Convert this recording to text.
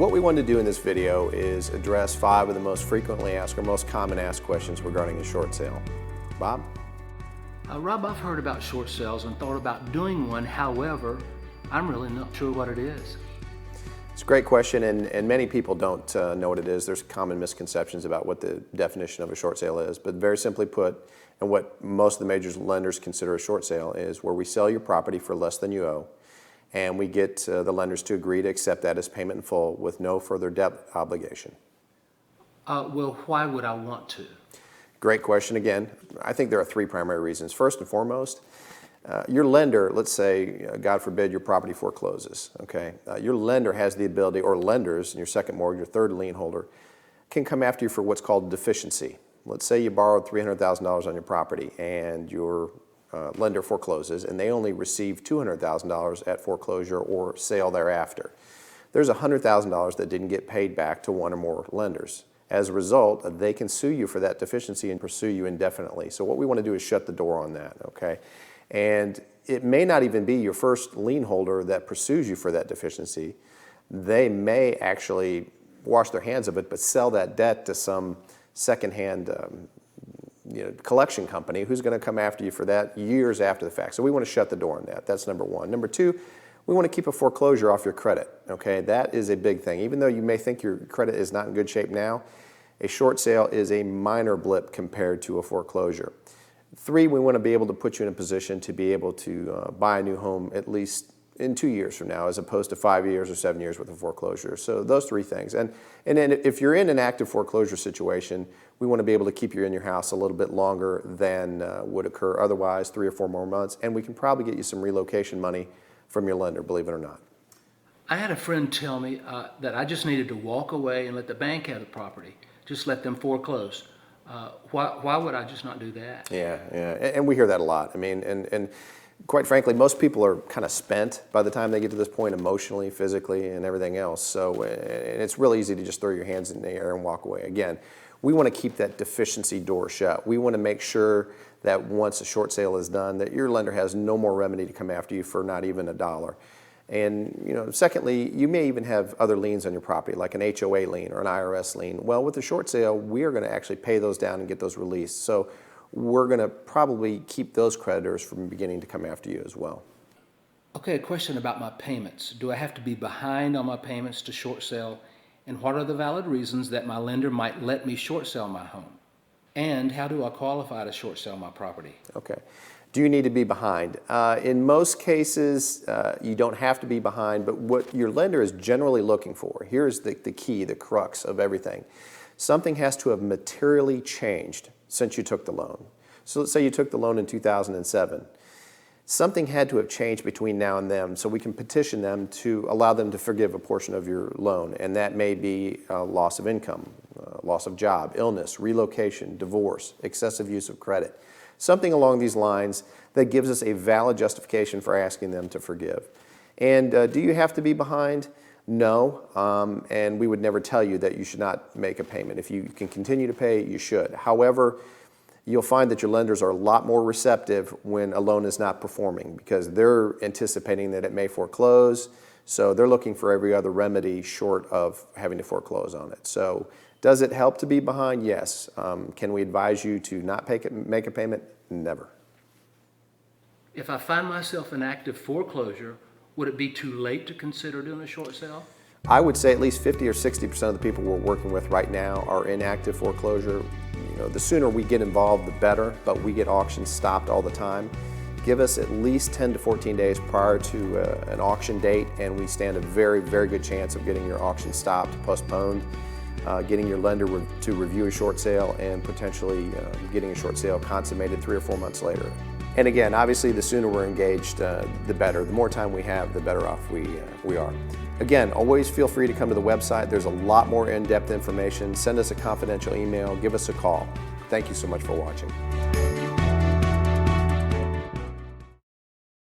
What we want to do in this video is address 5 of the most frequently asked or most common asked questions regarding a short sale. Bob? Rob, I've heard about short sales and thought about doing one. However, I'm really not sure what it is. It's a great question, and many people don't know what it is. There's common misconceptions about what the definition of a short sale is, but very simply put, and what most of the major lenders consider a short sale is where we sell your property for less than you owe, and we get the lenders to agree to accept that as payment in full with no further debt obligation. Well, why would I want to? Great question again. I think there are 3 primary reasons. First and foremost, your lender, let's say, God forbid, your property forecloses, okay? Your lender has the ability, or lenders in your second mortgage, your third lien holder, can come after you for what's called deficiency. Let's say you borrowed $300,000 on your property and your lender forecloses and they only receive $200,000 at foreclosure or sale thereafter. There's $100,000 that didn't get paid back to one or more lenders. As a result, they can sue you for that deficiency and pursue you indefinitely. So what we want to do is shut the door on that, okay? And it may not even be your first lien holder that pursues you for that deficiency. They may actually wash their hands of it, but sell that debt to some secondhand collection company who's going to come after you for that years after the fact. So we want to shut the door on that. That's number 1. Number 2, we want to keep a foreclosure off your credit, okay? That is a big thing. Even though you may think your credit is not in good shape now, a short sale is a minor blip compared to a foreclosure. 3, we want to be able to put you in a position to be able to buy a new home at least in 2 years from now, as opposed to 5 years or 7 years with a foreclosure. So those 3 things. And then if you're in an active foreclosure situation, we want to be able to keep you in your house a little bit longer than would occur otherwise, 3 or 4 more months. And we can probably get you some relocation money from your lender, believe it or not. I had a friend tell me that I just needed to walk away and let the bank have the property. Just let them foreclose. Why would I just not do that? Yeah, and we hear that a lot. I mean, and quite frankly, most people are kind of spent by the time they get to this point emotionally, physically, and everything else. So and it's really easy to just throw your hands in the air and walk away. Again, we want to keep that deficiency door shut. We want to make sure that once a short sale is done, that your lender has no more remedy to come after you for not even $1. And secondly, you may even have other liens on your property, like an HOA lien or an IRS lien. Well, with the short sale, we are going to actually pay those down and get those released. So we're going to probably keep those creditors from beginning to come after you as well. Okay, a question about my payments. Do I have to be behind on my payments to short sale? And what are the valid reasons that my lender might let me short sell my home? And how do I qualify to short sell my property? Okay. Do you need to be behind? In most cases, you don't have to be behind, but what your lender is generally looking for, here's the key, the crux of everything. Something has to have materially changed since you took the loan. So let's say you took the loan in 2007. Something had to have changed between now and then, so we can petition them to allow them to forgive a portion of your loan, and that may be loss of income, loss of job, illness, relocation, divorce, excessive use of credit. Something along these lines that gives us a valid justification for asking them to forgive. And do you have to be behind? No, and we would never tell you that you should not make a payment. If you can continue to pay, you should. However, you'll find that your lenders are a lot more receptive when a loan is not performing because they're anticipating that it may foreclose, so they're looking for every other remedy short of having to foreclose on it. So does it help to be behind? Yes. Can we advise you to not make a payment? Never. If I find myself in active foreclosure, would it be too late to consider doing a short sale? I would say at least 50 or 60% of the people we're working with right now are in active foreclosure. The sooner we get involved, the better, but we get auctions stopped all the time. Give us at least 10 to 14 days prior to an auction date, and we stand a very, very good chance of getting your auction stopped, postponed, getting your lender to review a short sale, and potentially getting a short sale consummated 3 or 4 months later. And again, obviously, the sooner we're engaged, the better. The more time we have, the better off we are. Again, always feel free to come to the website. There's a lot more in-depth information. Send us a confidential email. Give us a call. Thank you so much for watching.